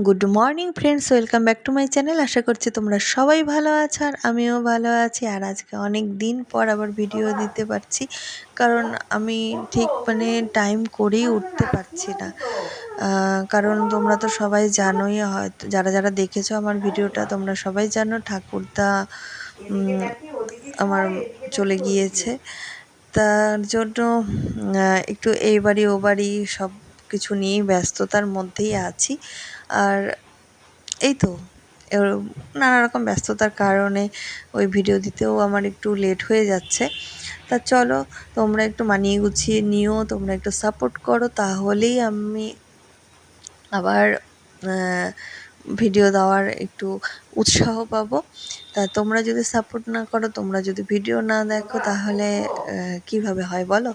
Good morning friends, welcome back to my channel. আশা করছি তোমরা সবাই ভালো আছো আর আমিও ভালো আছি। আর আজকে অনেক দিন পর আবার ভিডিও দিতে পারছি, কারণ আমি ঠিক টাইম করেই উঠতে পারছি না। কারণ তোমরা তো সবাই জানোই, হয়তো যারা যারা দেখেছো আমার ভিডিওটা তোমরা সবাই জানো ঠাকুরদা আমার চলে গিয়েছে। তার জন্য একটু এই বাড়ি ও বাড়ি সব কিছু নিয়েই ব্যস্ততার মধ্যেই আছি। আর এই তো নানা রকম ব্যস্ততার কারণে ওই ভিডিও দিতেও আমার একটু লেট হয়ে যাচ্ছে। তা চলো, তোমরা একটু মানিয়ে গুছিয়ে নিও, তোমরা একটু সাপোর্ট করো, তাহলেই আমি আবার ভিডিও দেওয়ার একটু উৎসাহ পাবো। তা তোমরা যদি সাপোর্ট না করো, তোমরা যদি ভিডিও না দেখো, তাহলে কিভাবে হয় বলো?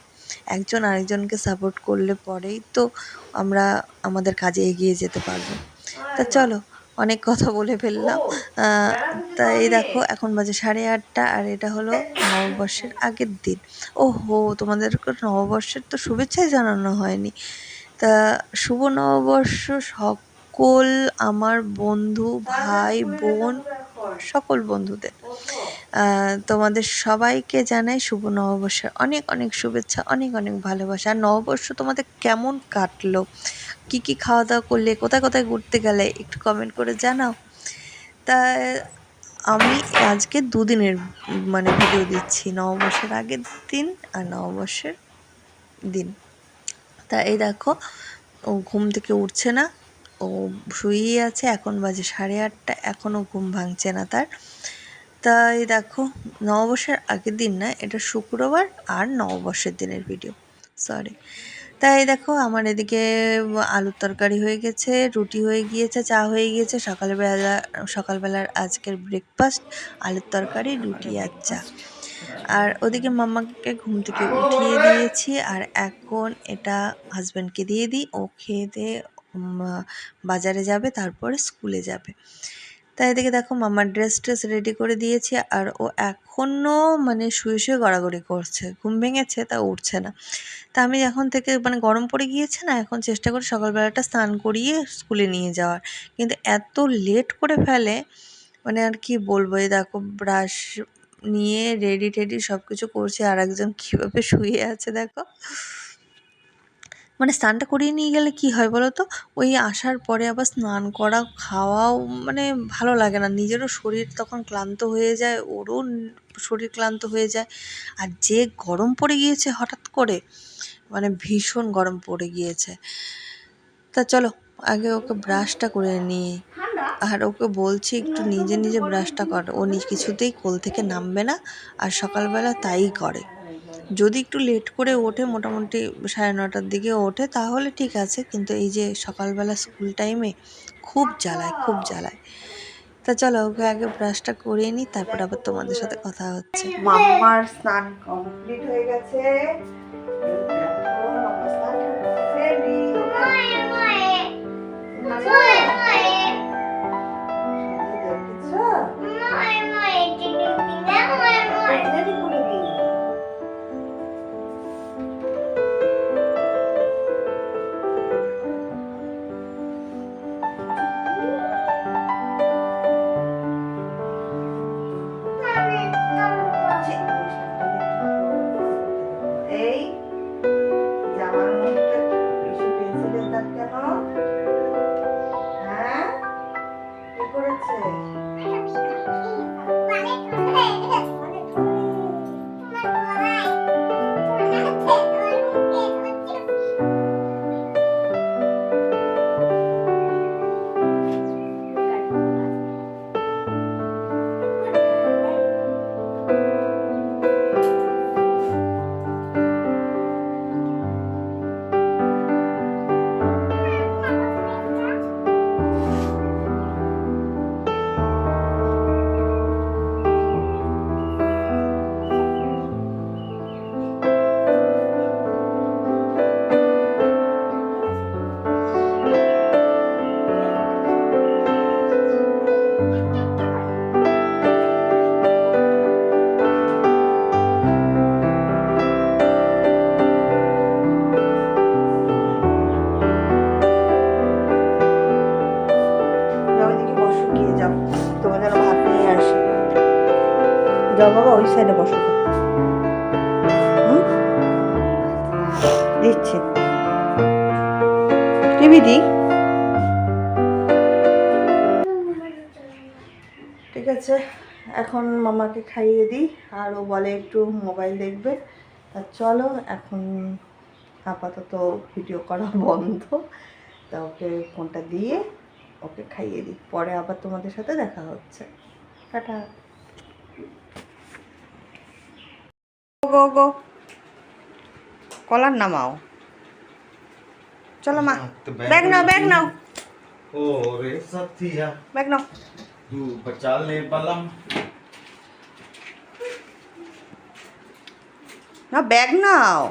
একজন আরেকজনকে সাপোর্ট করলে পরেই তো আমরা আমাদের কাজে এগিয়ে যেতে পারবো। তা চলো, অনেক কথা বলে ফেললাম। তাই দেখো, এখন বাজে 8:30, আর এটা হলো নববর্ষের আগের দিন। ওহো, তোমাদেরকে নববর্ষের তো শুভেচ্ছাই জানানো হয়নি। তা শুভ নববর্ষ সকল আমার বন্ধু, ভাই বোন, সকল বন্ধুদের। তোমাদের সবাইকে জানাই শুভ নববর্ষের অনেক অনেক শুভেচ্ছা, অনেক অনেক ভালোবাসা। আর নববর্ষ তোমাদের কেমন কাটলো, কি কি খাওয়া দাওয়া করলে, কোথায় কোথায় ঘুরতে গেলে, একটু কমেন্ট করে জানাও। তা আমি আজকে দুদিনের ভিডিও দিচ্ছি, নববর্ষের আগের দিন আর নববর্ষের দিন। তা এই দেখো, ও ঘুম থেকে উঠছে না, ও শুয়েই আছে। এখন বাজে 8:30, এখনও ঘুম ভাঙছে না তার। তাই দেখো, নববর্ষের আগের দিন না, এটা শুক্রবার আর নববর্ষের দিনের ভিডিও, সরি। তাই দেখো, আমার এদিকে আলুর তরকারি হয়ে গেছে, রুটি হয়ে গিয়েছে, চা হয়ে গিয়েছে। সকালবেলার আজকের ব্রেকফাস্ট আলুর তরকারি, রুটি আর চা। আর ওদিকে মাম্মাকে ঘুম থেকে উঠিয়ে দিয়েছি, আর এখন এটা হাজব্যান্ডকে দিয়ে দিই, ও খেয়ে দিয়ে বাজারে যাবে, তারপরে স্কুলে যাবে। তাই এদিকে দেখো, মামার ড্রেস রেডি করে দিয়েছি, আর ও এখনও শুয়ে শুয়ে গড়াগড়ি করছে, ঘুম ভেঙেছে তা উঠছে না। তা আমি এখন থেকে গরম পড়ে গিয়েছে না, এখন চেষ্টা করি সকালবেলাটা স্নান করিয়ে স্কুলে নিয়ে যাওয়ার, কিন্তু এত লেট করে ফেলে, আর কি বলবো। এই দেখো, ব্রাশ নিয়ে রেডি টেডি সব কিছু করছে, আর একজন কীভাবে শুয়ে আছে দেখো। স্নানটা করিয়ে নিয়ে গেলে কি হয় বলো তো, ওই আসার পরে আবার স্নান করা, খাওয়াও ভালো লাগে না, নিজেরও শরীর তখন ক্লান্ত হয়ে যায়, ওরও শরীর ক্লান্ত হয়ে যায়। আর যে গরম পড়ে গিয়েছে হঠাৎ করে, ভীষণ গরম পড়ে গিয়েছে। তা চলো, আগে ওকে ব্রাশটা করে নিই। আর ওকে বলছি একটু নিজে নিজে ব্রাশটা কর, ও কিছুতেই কোল থেকে নামবে না, আর সকালবেলা তাই করে। যদি একটু লেট করে ওঠে, মোটামুটি 9:30টার দিকে ওঠে, তাহলে ঠিক আছে, কিন্তু এই যে সকালবেলা স্কুল টাইমে খুব জ্বালায়, খুব জ্বালায়। তা চলো, ওকে আগে ব্রাশটা করিয়ে নিই, তারপর আবার তোমাদের সাথে কথা হচ্ছে। মাম্মার স্নান কমপ্লিট হয়ে গেছে। এই যাও, তোমার জন্য ভাত নিয়ে আসি। যাও বাবা, ওই সাইডে বসো। দিচ্ছি, টিভি দি। ঠিক আছে, এখন মামাকে খাইয়ে দিই, আর ও বলে একটু মোবাইল দেখবে। তা চলো, এখন আপাতত ভিডিও করা বন্ধ। তা ওকে ফোনটা দিয়ে ওকে খাইয়ে দিই, পরে আবার তোমাদের সাথে দেখা হচ্ছে। টাটা। গো গো, কলার নামাও। চলো মা, ব্যাগ নাও, ব্যাগ নাও। ओरे सतिया ব্যাগ নাও। तू बचा ले बलम না, ব্যাগ নাও।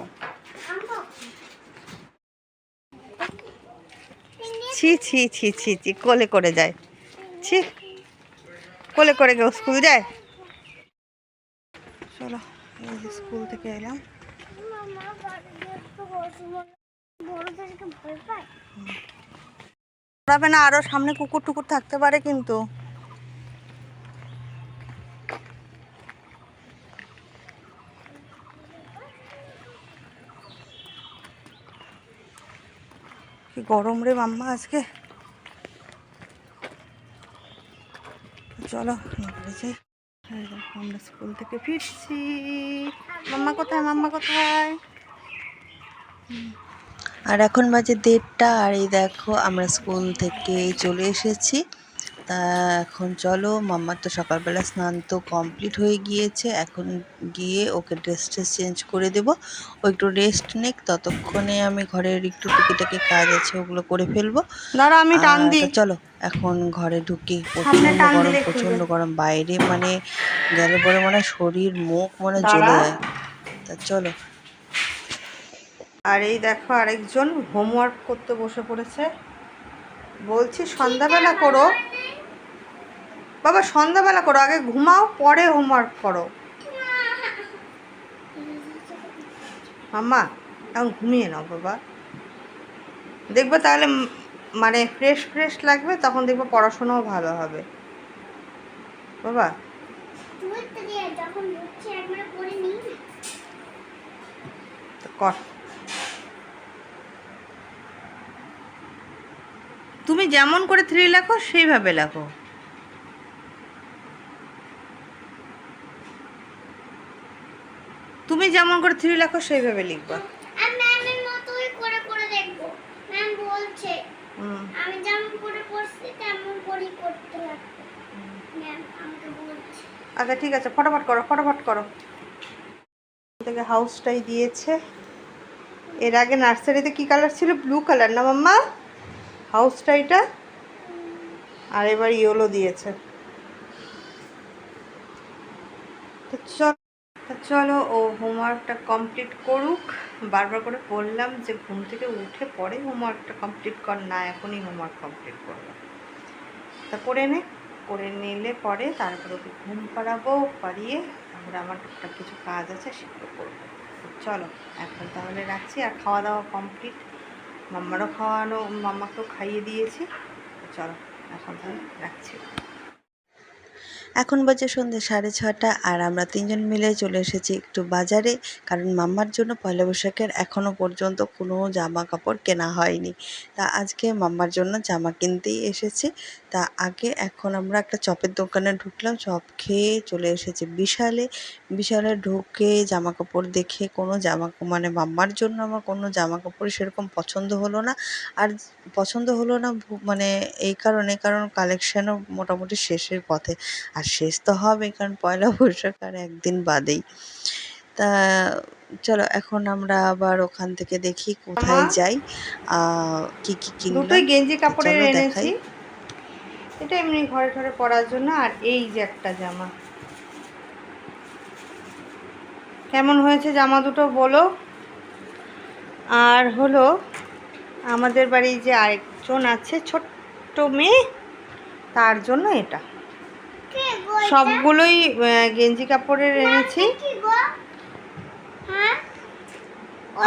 ছি ছি ছি ছি ছি, কোলে করে যায়। ছি, কোলে করে কেউ স্কুল যায়? চলো, এই যে স্কুল থেকে এলাম। পড়াবে না, আরো সামনে কুকুর টুকুর থাকতে পারে কিন্তু। কি গরম রে মাম্মা আজকে। চলো এবারে যাই। আমরা স্কুল থেকে ফিরছি। মাম্মা কোথায়, মাম্মা কোথায়? আর এখন বাজে 1:30, আর এই দেখো আমরা স্কুল থেকে চলে এসেছি। তা এখন চলো, মাম্মার তো সকালবেলা স্নান তো কমপ্লিট হয়ে গিয়েছে, এখন গিয়ে ওকে ড্রেস চেঞ্জ করে দেব। ও একটু রেস্ট নিক, ততক্ষণে আমি ঘরের একটু টুকিটাকি কাজ আছে ওগুলো করে ফেলবো। দাঁড়া, আমি টান দিই। চলো এখন ঘরে ঢুকি। প্রচণ্ড গরম, প্রচণ্ড গরম বাইরে, মানে গেলে পরে মানে শরীর মুখ মানে জ্বলে যায়। তা চলো। আর এই দেখো আরেকজন হোমওয়ার্ক করতে বসে পড়েছে। বলছি সন্ধ্যাবেলা করো বাবা, সন্ধ্যাবেলা করো, আগে ঘুমাও পরে হোমওয়ার্ক করো। মাম্মা এখন ঘুমিয়ে নাও বাবা, দেখবে তাহলে মানে ফ্রেশ ফ্রেশ লাগবে, তখন দেখবে পড়াশোনাও ভালো হবে বাবা। কর, তুমি যেমন করে 3 লেখো সেইভাবে লেখো। তুমি যেমন করে 3 লেখো সেইভাবে লিখবা। আমি ম্যামের মতই করে করে দেখব। ম্যাম বলছে আমি যেমন করে পড়ছি তেমন করেই করতে লাগবে। ম্যাম আমাকে বলছে। আচ্ছা ঠিক আছে, ফটাফট করো, ফটাফট করো। থেকে হাউসটাই দিয়েছে। এর আগে নার্সারিতে কি কালার ছিল? ব্লু কালার না মাম্মা হাউসটা এটা? আর এবার ইয়েলো দিয়েছে। চলো ও হোমওয়ার্কটা কমপ্লিট করুক। বারবার করে বললাম যে ঘুম থেকে উঠে পরে হোমওয়ার্কটা কমপ্লিট কর, না এখনই হোমওয়ার্ক কমপ্লিট করলাম। তা করে নিলে পরে তারপরে ওকে ঘুম পাড়াবো, পাড়িয়ে তারপরে আমার টুকটাক কিছু কাজ আছে সেগুলো করবো। চলো এখন তাহলে রাখছি। আর খাওয়া দাওয়া কমপ্লিট, মাম্মারও খাওয়ানো, মাম্মাকেও খাইয়ে দিয়েছি। চলো এখন তাহলে রাখছি। এখন বাজে সন্ধ্যে 6:30, আর আমরা 3জন মিলে চলে এসেছি একটু বাজারে, কারণ মাম্মার জন্য পয়লা বৈশাখের এখনও পর্যন্ত কোনো জামা কাপড় কেনা হয়নি। তা আজকে মাম্মার জন্য জামা কিনতেই এসেছি। তা এখন আমরা একটা চপের দোকানে ঢুকলাম, চপ খেয়ে চলে এসেছি বিশালে ঢুকে জামা কাপড় দেখে কোনো মানে মাম্মার জন্য আমার কোনো জামা কাপড় সেরকম পছন্দ হলো না। আর পছন্দ হলো না মানে এই কারণ কালেকশানও মোটামুটি শেষের পথে। আর শেষ তো হবে, কারণ পয়লা বৈশাখ আর একদিন বাদেই। তা চলো এখন আমরা আবার ওখান থেকে দেখি কোথায় যাই, কি কি কিনলাম। দুটোই গেঞ্জি কাপড়ের এনেছি, এটা এমনি ঘরে ঘরে পরার জন্য। আর এই যে একটা জামা, কেমন হয়েছে জামা দুটো বলো। আর হলো আমাদের বাড়ি যে আরেকজন আছে ছোট্ট মেয়ে, তার জন্য এটা। সবগুলোই গেঞ্জি কাপড়ের এনেছি।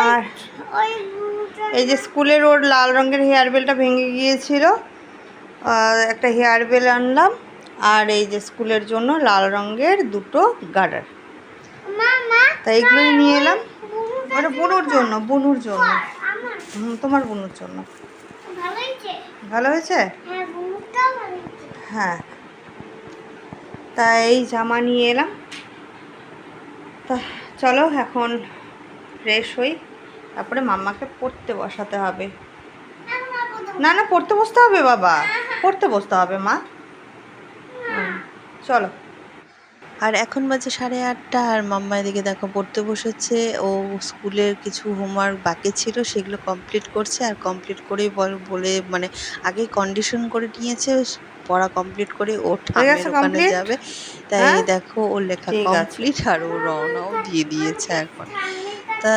আর এই যে স্কুলের ওর লাল রঙের হেয়ার বেলটা ভেঙে গিয়েছিল, একটা হেয়ার বেল আনলাম। আর এই যে স্কুলের জন্য লাল রঙের দুটো গার্ডার। মা মা তাই এগুলোই নিয়ে এলাম। বুনুটা ওটা বুনুর জন্য, বুনুর জন্য। আমার তোমার বুনুর জন্য। ভালো হয়েছে। ভালো হয়েছে? হ্যাঁ বুনুটাও ভালো হয়েছে। হ্যাঁ, তাই এই জামা নিয়ে এলাম। তা চলো এখন ফ্রেশ হই, তারপরে মাম্মাকে পড়তে বসাতে হবে। এখন আবার দাও। না না, পড়তে বসতে হবে বাবা, পড়তে বসতে হবে মা। চলো। আর এখন বাজে 8:30, আর মাম্মা এদিকে দেখো পড়তে বসেছে। ও স্কুলের কিছু হোমওয়ার্ক বাকি ছিল, সেগুলো কমপ্লিট করছে। আর কমপ্লিট করেই বলে মানে আগেই কন্ডিশন করে নিয়েছে পড়া কমপ্লিট করে ও ঠামের ওখানে যাবে। তাই দেখো ওর লেখা কমপ্লিট, আর ও রওনাও দিয়ে দিয়েছে এখন। তা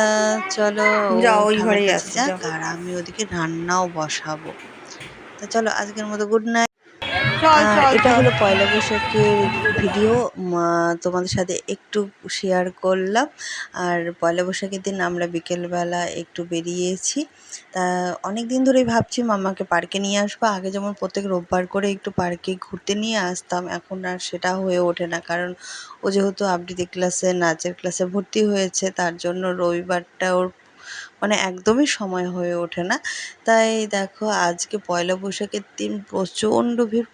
চলো যাও, ওই ঠামের ঘরেই কাছে আছে, যাক, যাও। আর আমি ওদিকে রান্নাও বসাবো। তা চলো আজকের মতো গুড নাইট। চল আর চল এটা চল। হলো পয়লা বৈশাখের ভিডিও, তোমাদের সাথে একটু শেয়ার করলাম। আর পয়লা বৈশাখের দিন আমরা বিকেলবেলা একটু বেরিয়েছি। তা অনেক দিন ধরেই ভাবছি মাম্মাকে পার্কে নিয়ে আসবো। আগে যেমন প্রত্যেক রোববার করে একটু পার্কে ঘুরতে নিয়ে আসতাম, এখন আর সেটা হয়ে ওঠে না, কারণ ও যেহেতু আবৃত্তি ক্লাসে, নাচের ক্লাসে ভর্তি হয়েছে, তার জন্য রবিবারটা ওর মানে একদমই সময় হয়ে ওঠে না। তাই দেখো আজকে পয়লা বৈশাখের দিন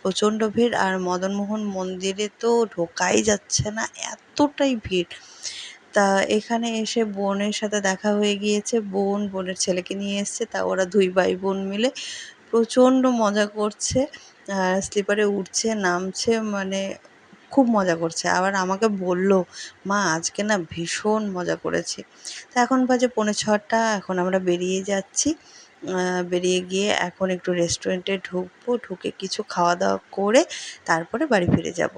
প্রচণ্ড ভিড়, আর মদনমোহন মন্দিরে তো ঢোকাই যাচ্ছে না, এতটাই ভিড়। তা এখানে এসে বোনের সাথে দেখা হয়ে গিয়েছে, বোনের ছেলেকে নিয়ে এসছে। তা ওরা দুই ভাই বোন মিলে প্রচণ্ড মজা করছে, আর স্লিপারে উঠছে নামছে, মানে খুব মজা করছে। আবার আমাকে বলল, মা আজকে না ভীষণ মজা করেছি। তা এখন বাজে 5:45, এখন আমরা বেরিয়ে যাচ্ছি। বেরিয়ে গিয়ে এখন একটু রেস্টুরেন্টে ঢুকবো, ঢুকে কিছু খাওয়া দাওয়া করে তারপরে বাড়ি ফিরে যাব।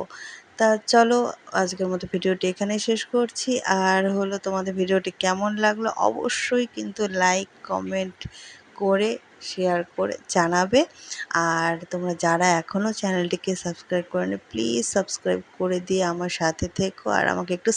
তা চলো আজকের মতো ভিডিওটি এখানেই শেষ করছি। আর হলো তোমাদের ভিডিওটি কেমন লাগলো অবশ্যই কিন্তু লাইক কমেন্ট করে শেয়ার করে জানাবে। আর তোমরা যারা এখনও চ্যানেলটিকে সাবস্ক্রাইব করোনি, প্লিজ সাবস্ক্রাইব করে দিয়ে আমার সাথে থেকো, আর আমাকে একটু